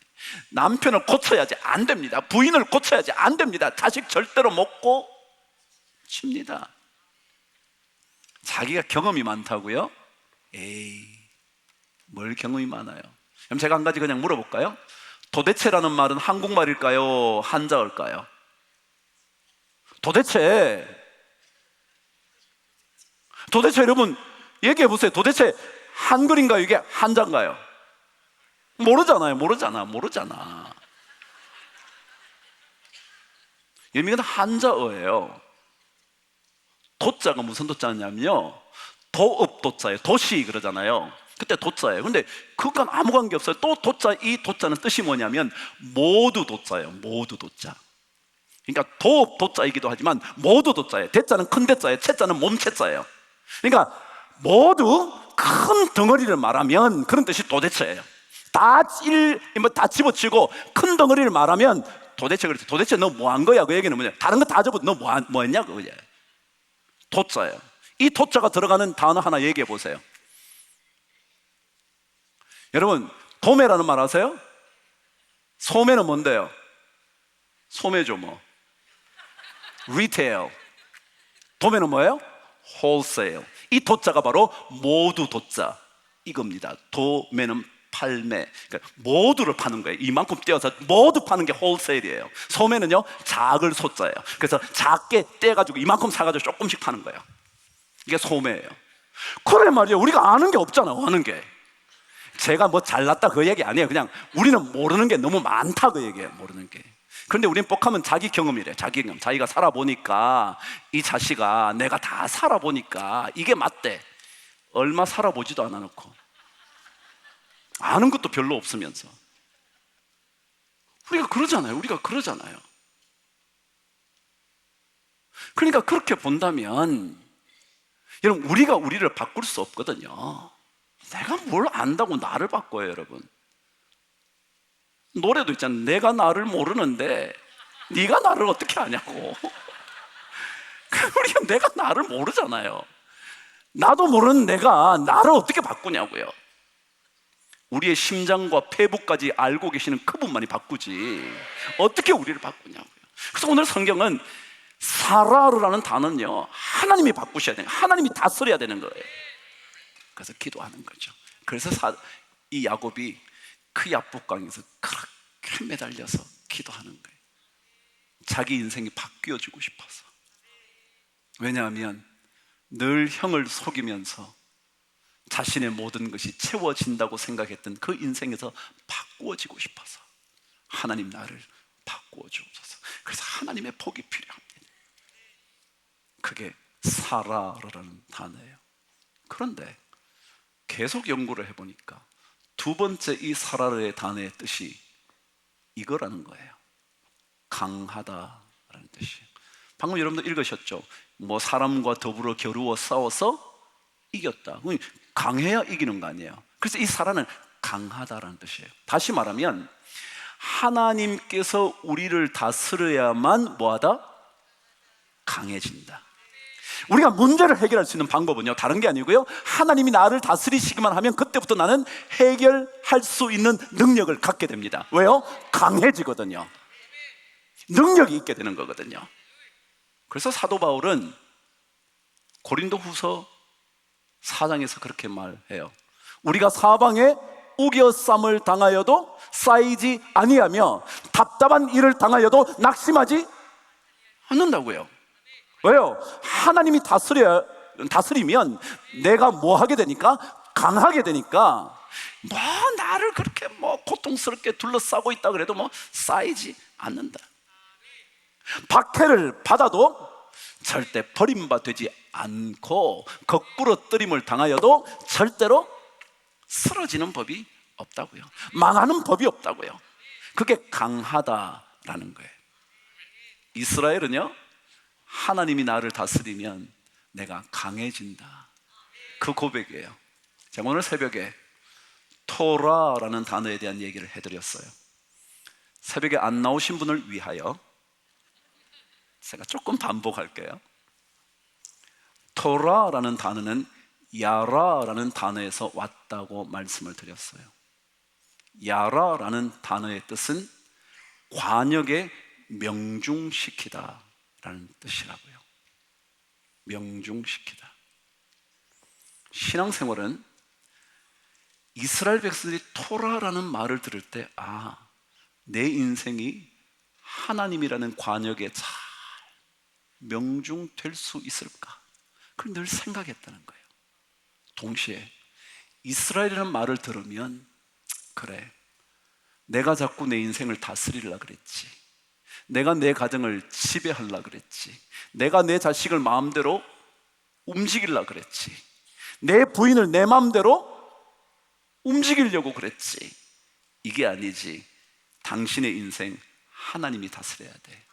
남편을 고쳐야지, 안 됩니다. 부인을 고쳐야지, 안 됩니다. 자식 절대로 못 고칩니다. 자기가 경험이 많다고요? 에이, 뭘 경험이 많아요? 그럼 제가 한 가지 그냥 물어볼까요? 도대체라는 말은 한국말일까요? 한자어일까요? 도대체 여러분 얘기해 보세요. 도대체 한글인가요? 이게 한자인가요? 모르잖아. 이건 한자어예요. 도자가 무슨 도자냐면요, 도읍도자예요. 도시 그러잖아요. 그때 도자예요. 근데 그건 아무 관계 없어요. 또 도자, 이 도자는 뜻이 뭐냐면 모두 도자예요. 모두 도자. 그러니까 도읍 도자이기도 하지만 모두 도자예요. 대자는 큰 대자예요. 채자는 몸채자예요. 그러니까 모두 큰 덩어리를 말하면 그런 뜻이 도대체예요. 다 집어치고 큰 덩어리를 말하면 도대체 그렇지. 도대체 너 뭐 한 거야? 그 얘기는 뭐냐? 다른 거 다 접어 너 뭐 했냐고. 그게 도자예요. 이 도자가 들어가는 단어 하나 얘기해 보세요. 여러분, 도매라는 말 아세요? 소매는 뭔데요? 소매죠 뭐. 리테일. 도매는 뭐예요? 홀세일. 이 도자가 바로 모두 도자 이겁니다. 도매는 팔매, 그러니까 모두를 파는 거예요. 이만큼 떼어서 모두 파는 게 홀세일이에요. 소매는요, 작을 소자예요. 그래서 작게 떼가지고 이만큼 사가지고 조금씩 파는 거예요. 이게 소매예요. 그래 말이에요. 우리가 아는 게 없잖아. 아는 게 제가 뭐 잘났다 그 얘기 아니에요. 그냥 우리는 모르는 게 너무 많다 그 얘기예요. 모르는 게. 그런데 우리는 복하면 자기 경험이래. 자기 경험. 자기가 살아보니까, 이 자식아 내가 다 살아보니까 이게 맞대. 얼마 살아보지도 않아 놓고 아는 것도 별로 없으면서 우리가 그러잖아요. 그러니까 그렇게 본다면 여러분, 우리가 우리를 바꿀 수 없거든요. 내가 뭘 안다고 나를 바꿔요, 여러분. 노래도 있잖아요. 내가 나를 모르는데 네가 나를 어떻게 아냐고. 우리가 내가 나를 모르잖아요. 나도 모르는 내가 나를 어떻게 바꾸냐고요. 우리의 심장과 폐부까지 알고 계시는 그분만이 바꾸지 어떻게 우리를 바꾸냐고요. 그래서 오늘 성경은 사라르라는 단어는요, 하나님이 바꾸셔야 되는, 하나님이 다스려야 되는 거예요. 그래서 기도하는 거죠. 그래서 이 야곱이 그 야복강에서 그렇게 매달려서 기도하는 거예요. 자기 인생이 바뀌어지고 싶어서. 왜냐하면 늘 형을 속이면서 자신의 모든 것이 채워진다고 생각했던 그 인생에서 바꾸어지고 싶어서 하나님 나를 바꾸어 주옵소서. 그래서 하나님의 복이 필요합니다. 그게 사라라는 단어예요. 그런데 계속 연구를 해보니까 두 번째 이 사라의 단어의 뜻이 이거라는 거예요. 강하다라는 뜻이에요. 방금 여러분도 읽으셨죠? 뭐 사람과 더불어 겨루어 싸워서 이겼다. 강해야 이기는 거 아니에요. 그래서 이 사라는 강하다라는 뜻이에요. 다시 말하면 하나님께서 우리를 다스려야만 뭐하다? 강해진다. 우리가 문제를 해결할 수 있는 방법은요, 다른 게 아니고요, 하나님이 나를 다스리시기만 하면 그때부터 나는 해결할 수 있는 능력을 갖게 됩니다. 왜요? 강해지거든요. 능력이 있게 되는 거거든요. 그래서 사도 바울은 고린도 후서 4장에서 그렇게 말해요. 우리가 사방에 우겨쌈을 당하여도 쌓이지 아니하며 답답한 일을 당하여도 낙심하지 않는다고요. 왜요? 하나님이 다스리면 내가 뭐 하게 되니까? 강하게 되니까 뭐 나를 그렇게 뭐 고통스럽게 둘러싸고 있다 그래도 뭐 쌓이지 않는다. 박해를 받아도 절대 버림받지 않고 거꾸로뜨림을 당하여도 절대로 쓰러지는 법이 없다고요. 망하는 법이 없다고요. 그게 강하다라는 거예요. 이스라엘은요, 하나님이 나를 다스리면 내가 강해진다, 그 고백이에요. 제가 오늘 새벽에 토라라는 단어에 대한 얘기를 해드렸어요. 새벽에 안 나오신 분을 위하여 제가 조금 반복할게요. 토라라는 단어는 야라라는 단어에서 왔다고 말씀을 드렸어요. 야라라는 단어의 뜻은 관역에 명중시키다 라는 뜻이라고요. 명중시키다. 신앙생활은 이스라엘 백성들이 토라라는 말을 들을 때, 아, 내 인생이 하나님이라는 관역에 잘 명중될 수 있을까? 그걸 늘 생각했다는 거예요. 동시에 이스라엘이라는 말을 들으면, 그래, 내가 자꾸 내 인생을 다스리려고 그랬지, 내가 내 가정을 지배하려고 그랬지, 내가 내 자식을 마음대로 움직이려고 그랬지, 내 부인을 내 마음대로 움직이려고 그랬지, 이게 아니지. 당신의 인생 하나님이 다스려야 돼.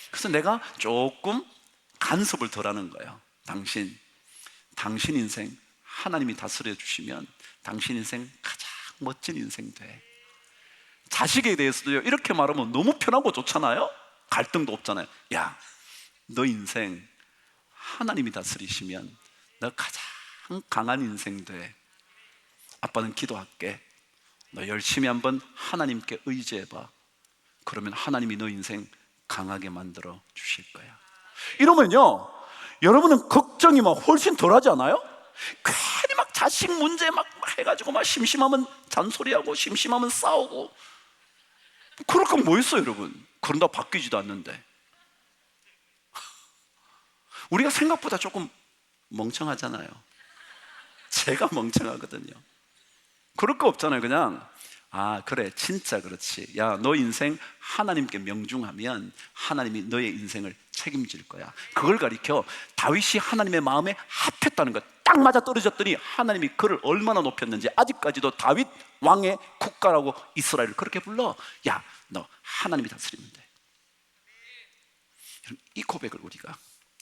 그래서 내가 조금 간섭을 덜 하는 거예요. 당신 인생 하나님이 다스려 주시면 당신 인생 가장 멋진 인생 돼. 자식에 대해서도요, 이렇게 말하면 너무 편하고 좋잖아요. 갈등도 없잖아요. 야, 너 인생 하나님이 다스리시면 너 가장 강한 인생 돼. 아빠는 기도할게. 너 열심히 한번 하나님께 의지해봐. 그러면 하나님이 너 인생 강하게 만들어 주실 거야. 이러면요, 여러분은 걱정이 막 훨씬 덜하지 않아요? 괜히 막 자식 문제 막 해가지고 막 심심하면 잔소리하고 심심하면 싸우고, 그럴 건 뭐 있어요, 여러분? 그런다고 바뀌지도 않는데. 우리가 생각보다 조금 멍청하잖아요. 제가 멍청하거든요. 그럴 거 없잖아요. 그냥, 아, 그래, 진짜 그렇지. 야, 너 인생 하나님께 명중하면 하나님이 너의 인생을 책임질 거야. 그걸 가리켜 다윗이 하나님의 마음에 합했다는 것. 딱 맞아 떨어졌더니 하나님이 그를 얼마나 높였는지 아직까지도 다윗 왕의 국가라고 이스라엘을 그렇게 불러. 야, 너 하나님이 다스리면 돼. 이 고백을 우리가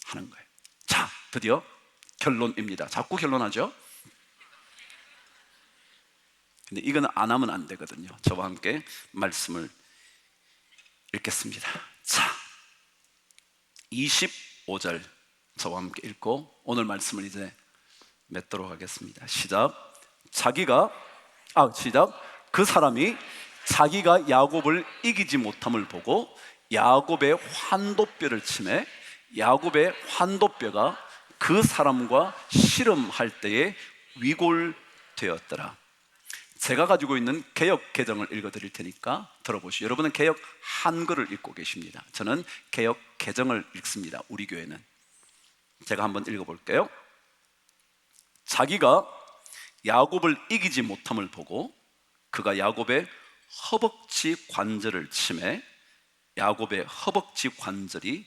하는 거예요. 자, 드디어 결론입니다. 자꾸 결론하죠. 근데 이거는 안 하면 안 되거든요. 저와 함께 말씀을 읽겠습니다. 자, 25절 저와 함께 읽고 오늘 말씀을 이제 맺도록 하겠습니다. 시작. 그 사람이 자기가 야곱을 이기지 못함을 보고 야곱의 환도뼈를 치매 야곱의 환도뼈가 그 사람과 씨름할 때에 위골되었더라. 제가 가지고 있는 개역 개정을 읽어드릴 테니까 들어보시죠. 여러분은 개역 한글을 읽고 계십니다. 저는 개역 개정을 읽습니다. 우리 교회는. 제가 한번 읽어볼게요. 자기가 야곱을 이기지 못함을 보고 그가 야곱의 허벅지 관절을 치매 야곱의 허벅지 관절이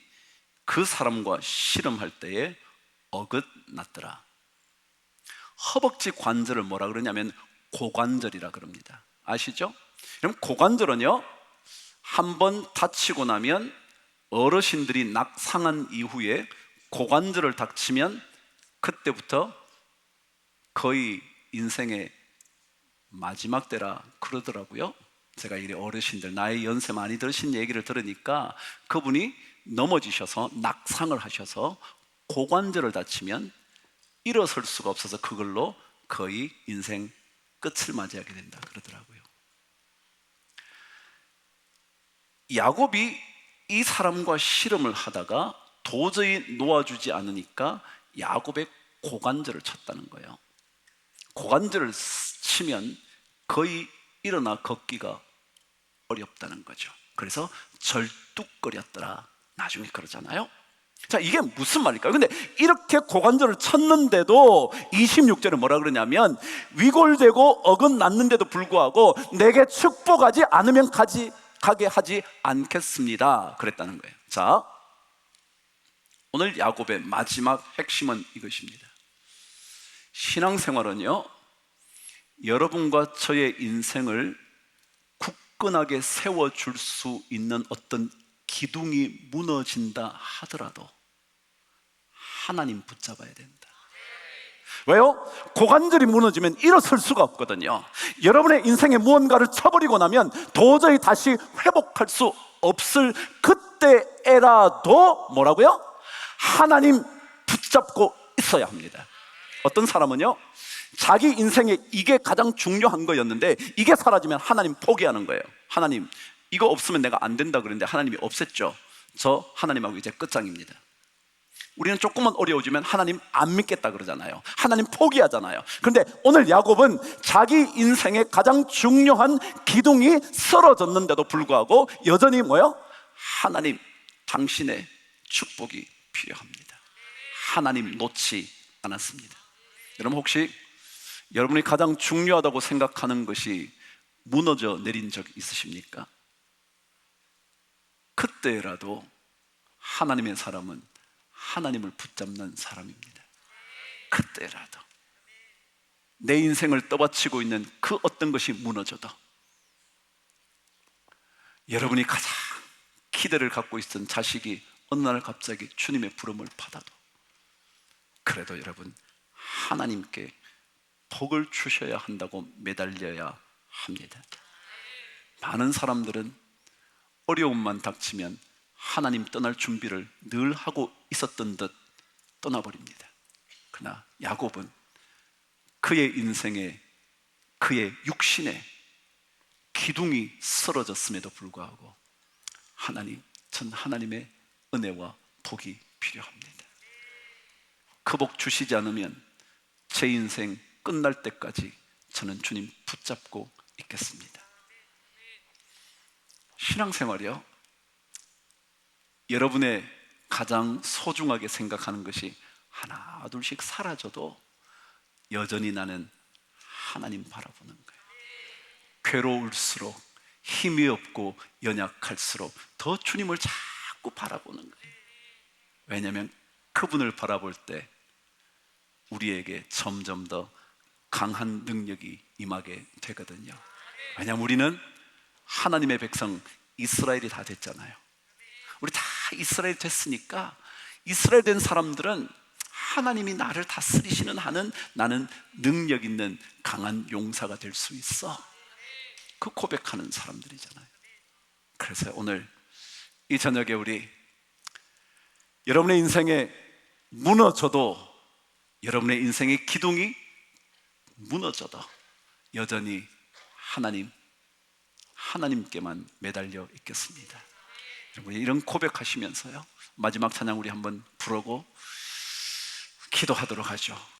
그 사람과 씨름할 때에 어긋났더라. 허벅지 관절을 뭐라 그러냐면 고관절이라 그럽니다. 아시죠? 그럼 고관절은요, 한번 다치고 나면 어르신들이 낙상한 이후에 고관절을 다치면 그때부터 거의 인생의 마지막 때라 그러더라고요. 제가 이 어르신들, 나이 연세 많이 드신 얘기를 들으니까 그분이 넘어지셔서 낙상을 하셔서 고관절을 다치면 일어설 수가 없어서 그걸로 거의 인생 끝을 맞이하게 된다 그러더라고요. 야곱이 이 사람과 씨름을 하다가 도저히 놓아주지 않으니까 야곱의 고관절을 쳤다는 거예요. 고관절을 치면 거의 일어나 걷기가 어렵다는 거죠. 그래서 절뚝거렸더라. 나중에 그러잖아요. 자, 이게 무슨 말일까요? 근데 이렇게 고관절을 쳤는데도 26절에 뭐라 그러냐면 위골되고 어긋났는데도 불구하고 내게 축복하지 않으면 가게 하지 않겠습니다 그랬다는 거예요. 자, 오늘 야곱의 마지막 핵심은 이것입니다. 신앙생활은요, 여러분과 저의 인생을 굳건하게 세워줄 수 있는 어떤 기둥이 무너진다 하더라도 하나님 붙잡아야 된다. 왜요? 고관절이 무너지면 일어설 수가 없거든요. 여러분의 인생에 무언가를 쳐버리고 나면 도저히 다시 회복할 수 없을 그때에라도 뭐라고요? 하나님 붙잡고 있어야 합니다. 어떤 사람은요, 자기 인생에 이게 가장 중요한 거였는데 이게 사라지면 하나님 포기하는 거예요. 하나님, 이거 없으면 내가 안 된다 그랬는데 하나님이 없앴죠. 저 하나님하고 이제 끝장입니다. 우리는 조금만 어려워지면 하나님 안 믿겠다 그러잖아요. 하나님 포기하잖아요. 그런데 오늘 야곱은 자기 인생의 가장 중요한 기둥이 쓰러졌는데도 불구하고 여전히 뭐요? 하나님, 당신의 축복이 필요합니다. 하나님 놓지 않았습니다. 여러분, 혹시 여러분이 가장 중요하다고 생각하는 것이 무너져 내린 적 있으십니까? 그때라도 하나님의 사람은 하나님을 붙잡는 사람입니다. 그때라도 내 인생을 떠받치고 있는 그 어떤 것이 무너져도, 여러분이 가장 기대를 갖고 있던 자식이 어느 날 갑자기 주님의 부름을 받아도, 그래도 여러분 하나님께 복을 주셔야 한다고 매달려야 합니다. 많은 사람들은 어려움만 닥치면 하나님 떠날 준비를 늘 하고 있었던 듯 떠나버립니다. 그러나 야곱은 그의 인생에, 그의 육신에 기둥이 쓰러졌음에도 불구하고 하나님, 전 하나님의 은혜와 복이 필요합니다. 그 복 주시지 않으면 제 인생 끝날 때까지 저는 주님 붙잡고 있겠습니다. 신앙생활이요, 여러분의 가장 소중하게 생각하는 것이 하나 둘씩 사라져도 여전히 나는 하나님 바라보는 거예요. 괴로울수록, 힘이 없고 연약할수록 더 주님을 자꾸 바라보는 거예요. 왜냐하면 그분을 바라볼 때 우리에게 점점 더 강한 능력이 임하게 되거든요. 왜냐하면 우리는 하나님의 백성 이스라엘이 다 됐잖아요. 우리 다 이스라엘 됐으니까 이스라엘 된 사람들은 하나님이 나를 다스리시는 하는 나는 능력 있는 강한 용사가 될 수 있어, 그 고백하는 사람들이잖아요. 그래서 오늘 이 저녁에 우리 여러분의 인생에 무너져도, 여러분의 인생의 기둥이 무너져도 여전히 하나님께만 매달려 있겠습니다. 여러분, 이런 고백하시면서요, 마지막 찬양 우리 한번 부르고 기도하도록 하죠.